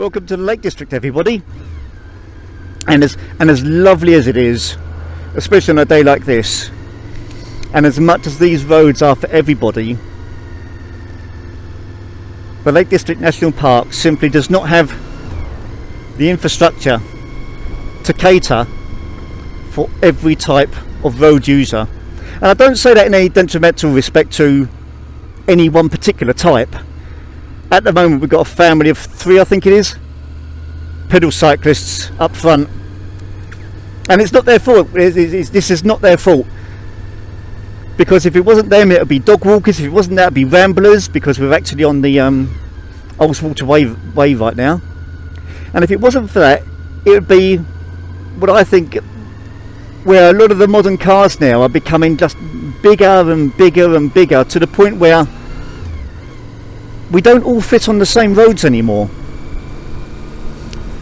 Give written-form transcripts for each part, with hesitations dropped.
Welcome to the Lake District, everybody. And as lovely as it is, especially on a day like this, and as much as these roads are for everybody, the Lake District National Park simply does not have the infrastructure to cater for every type of road user. And I don't say that in any detrimental respect to any one particular type. At the moment we've got a family of 3, I think it is, pedal cyclists up front, and it's not their fault. This is not their fault, because if it wasn't them it would be dog walkers, if it wasn't that it would be ramblers, because we're actually on the Ulswater wave right now, and if it wasn't for that it would be what I think, where a lot of the modern cars now are becoming just bigger and bigger and bigger, to the point where we don't all fit on the same roads anymore,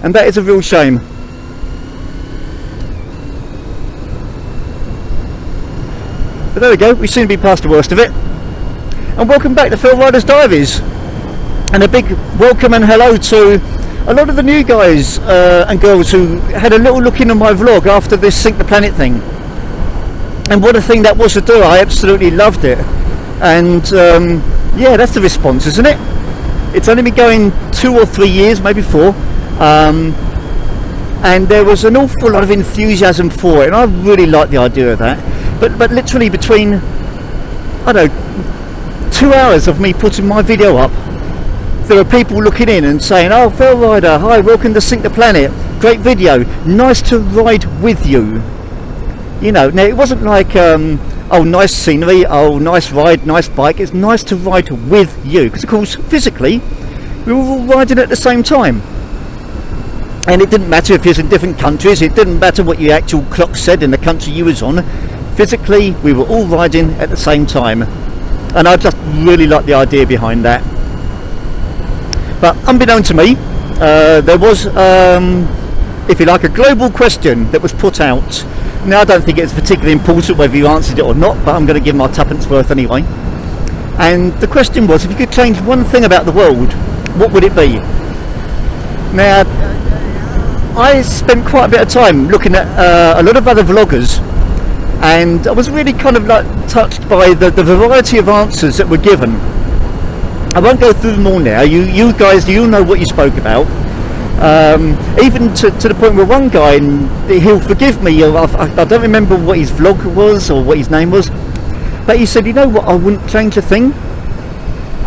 and that is a real shame. But there we go, we seem to be past the worst of it. And welcome back to Phil Ryder's Diaries, and a big welcome and hello to a lot of the new guys and girls who had a little look into my vlog after this Sink the Planet thing. And what a thing that was to do. I absolutely loved it. And yeah, that's the response, isn't it? It's only been going 2 or 3 years, maybe 4, and there was an awful lot of enthusiasm for it, and I really like the idea of that. But literally between, I don't know, 2 hours of me putting my video up, there were people looking in and saying, "Oh, Phil Ryder, hi, welcome to Sink the Planet, great video, nice to ride with you." You know, now it wasn't like oh, nice scenery, oh, nice ride, nice bike. It's nice to ride with you, because of course physically we were all riding at the same time, and it didn't matter if you was in different countries, it didn't matter what your actual clock said in the country you was on. Physically we were all riding at the same time, and I just really like the idea behind that. But unbeknown to me, there was if you like, a global question that was put out. Now, I don't think it's particularly important whether you answered it or not, but I'm going to give my tuppence worth anyway. And the question was, if you could change one thing about the world, what would it be? Now, I spent quite a bit of time looking at a lot of other vloggers, and I was really kind of like touched by the variety of answers that were given. I won't go through them all now. You guys, you know what you spoke about. Even to the point where one guy, and he'll forgive me, I don't remember what his vlog was or what his name was, but he said, you know what, I wouldn't change a thing.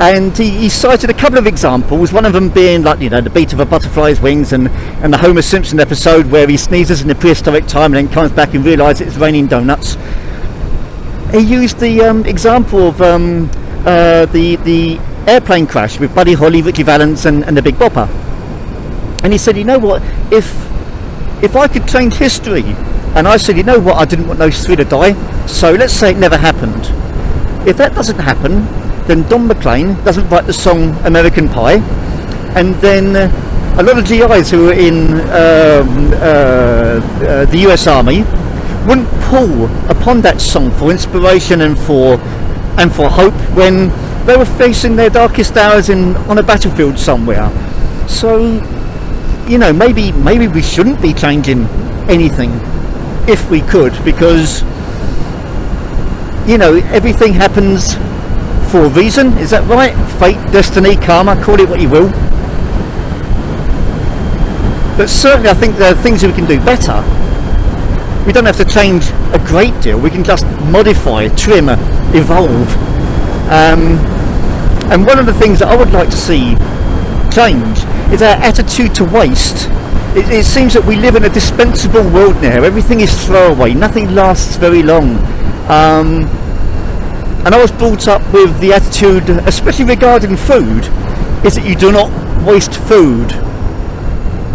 And he cited a couple of examples, one of them being like, you know, the beat of a butterfly's wings, and the Homer Simpson episode where he sneezes in the prehistoric time and then comes back and realises it's raining donuts. He used the example of the airplane crash with Buddy Holly, Richie Valens and the Big Bopper. And he said, you know what, if I could change history, and I said, you know what, I didn't want those 3 to die, so let's say it never happened. If that doesn't happen, then Don McLean doesn't write the song American Pie, and then a lot of GIs who were in the US Army wouldn't pull upon that song for inspiration and for hope when they were facing their darkest hours on a battlefield somewhere. So, you know, maybe we shouldn't be changing anything if we could, because, you know, everything happens for a reason. Is that right? Fate, destiny, karma, call it what you will. But certainly I think there are things that we can do better. We don't have to change a great deal. We can just modify, trim, evolve. And one of the things that I would like to see change is our attitude to waste. It seems that we live in a dispensable world now. Everything is throwaway, nothing lasts very long, and I was brought up with the attitude, especially regarding food, is that you do not waste food.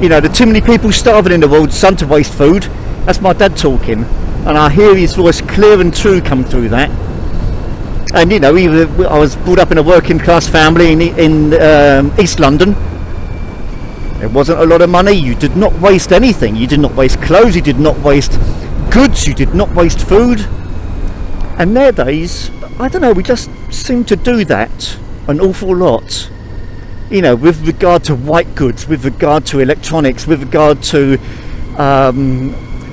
You know, there are too many people starving in the world, son, to waste food. That's my dad talking, and I hear his voice clear and true come through that. And you know, I was brought up in a working class family in East London. There wasn't a lot of money. You did not waste anything. You did not waste clothes, you did not waste goods, you did not waste food. And nowadays, I don't know, we just seem to do that an awful lot. you know, with regard to white goods, with regard to electronics, with regard to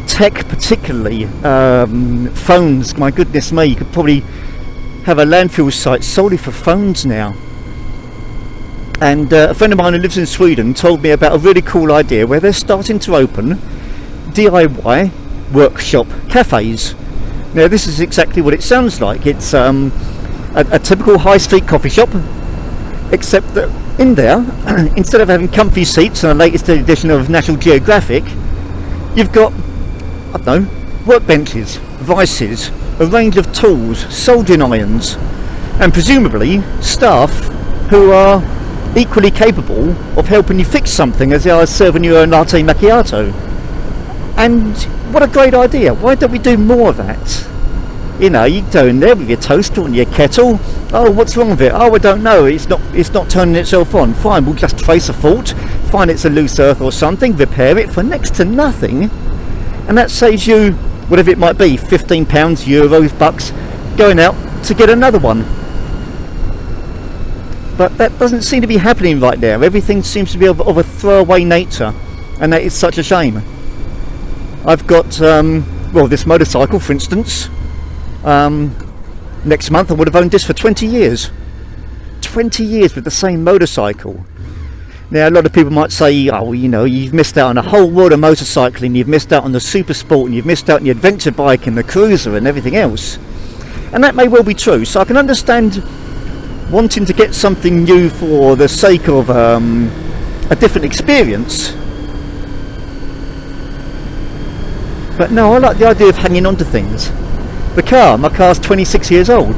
tech, particularly phones. My goodness me, you could probably have a landfill site solely for phones now. And a friend of mine who lives in Sweden told me about a really cool idea where they're starting to open DIY workshop cafes. Now this is exactly what it sounds like. It's a typical high street coffee shop, except that in there, instead of having comfy seats and a latest edition of National Geographic, you've got, I don't know, workbenches, vices, a range of tools, soldering irons, and presumably staff who are equally capable of helping you fix something as they are serving you a latte macchiato. And what a great idea. Why don't we do more of that? You know, you go in there with your toaster and your kettle. Oh, what's wrong with it? Oh, I don't know, it's not turning itself on. Fine, we'll just trace a fault, find it's a loose earth or something, repair it for next to nothing, and that saves you whatever it might be, £15, euros, bucks, going out to get another one. But that doesn't seem to be happening right now. Everything seems to be of a throwaway nature, and that is such a shame. I've got well, this motorcycle, for instance. Next month I would have owned this for 20 years. 20 years with the same motorcycle. Now a lot of people might say, oh, you know, you've missed out on a whole world of motorcycling, you've missed out on the super sport, and you've missed out on the adventure bike and the cruiser and everything else. And that may well be true, so I can understand wanting to get something new for the sake of a different experience. But no, I like the idea of hanging on to things. My car's 26 years old.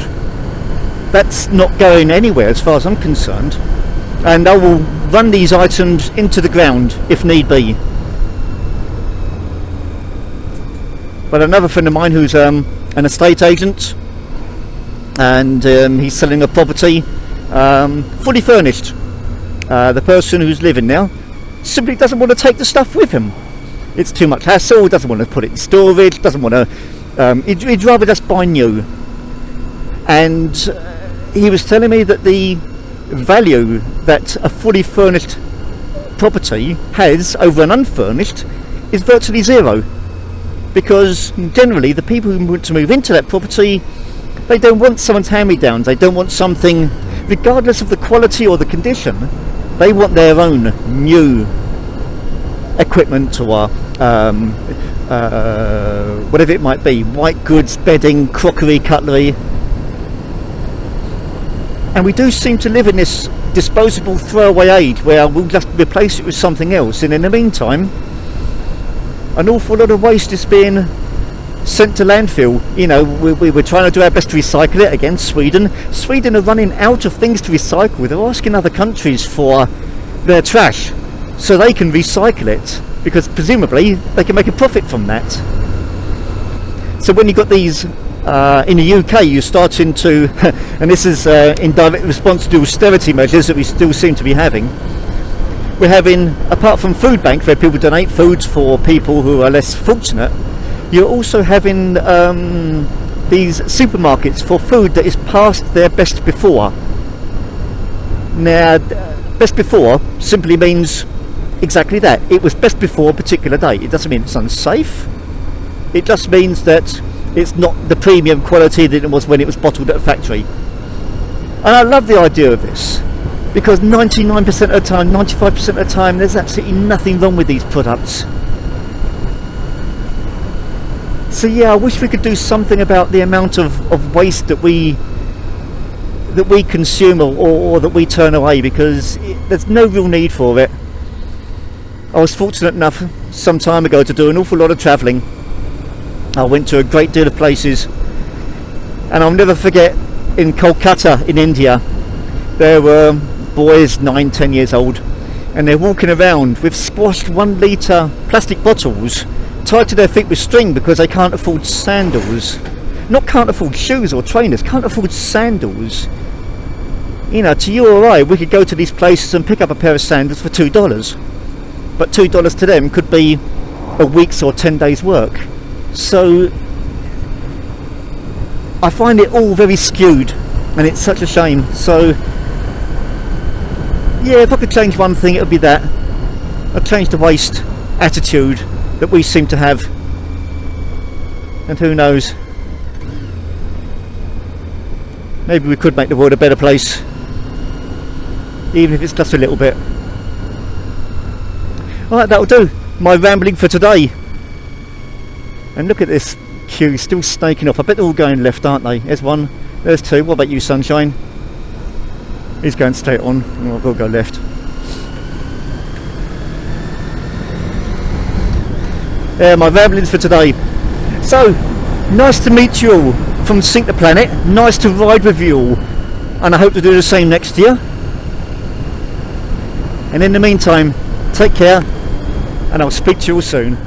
That's not going anywhere as far as I'm concerned. And I will run these items into the ground if need be. But another friend of mine who's an estate agent, and he's selling a property fully furnished. The person who's living now simply doesn't want to take the stuff with him. It's too much hassle, doesn't want to put it in storage, doesn't want to, he'd rather just buy new. And he was telling me that the value that a fully furnished property has over an unfurnished is virtually zero, because generally the people who want to move into that property, they don't want someone's hand-me-downs, they don't want something, regardless of the quality or the condition, they want their own new equipment or whatever it might be, white goods, bedding, crockery, cutlery. And we do seem to live in this disposable throwaway age where we'll just replace it with something else, and in the meantime an awful lot of waste is being sent to landfill. You know, we're trying to do our best to recycle it. Again, Sweden are running out of things to recycle. They're asking other countries for their trash so they can recycle it, because presumably they can make a profit from that. So when you've got these in the UK, you're starting to and this is in direct response to austerity measures that we still seem to be having, we're having, apart from food banks where people donate foods for people who are less fortunate, you're also having these supermarkets for food that is past their best before. Now, best before simply means exactly that. It was best before a particular date. It doesn't mean it's unsafe. It just means that it's not the premium quality that it was when it was bottled at a factory. And I love the idea of this, because 99% of the time, 95% of the time, there's absolutely nothing wrong with these products. So yeah, I wish we could do something about the amount of waste that we consume or that we turn away, because there's no real need for it. I was fortunate enough some time ago to do an awful lot of travelling. I went to a great deal of places, and I'll never forget, in Kolkata in India, there were boys 9-10 years old, and they're walking around with squashed 1 litre plastic bottles tied to their feet with string because they can't afford sandals. Not can't afford shoes or trainers, can't afford sandals. You know, to you or I, we could go to these places and pick up a pair of sandals for $2, but $2 to them could be a week's or 10 days work. So I find it all very skewed, and it's such a shame. So yeah, if I could change one thing, it would be that. I'd change the waste attitude that we seem to have. And who knows, maybe we could make the world a better place, even if it's just a little bit. Alright, that'll do. My rambling for today. And look at this queue, still snaking off. I bet they're all going left, aren't they? There's one, there's two. What about you, sunshine? He's going straight on. Oh, I've got to go left. Yeah, my ramblings for today. So, nice to meet you all from Sync the Planet. Nice to ride with you all. And I hope to do the same next year. And in the meantime, take care. And I'll speak to you all soon.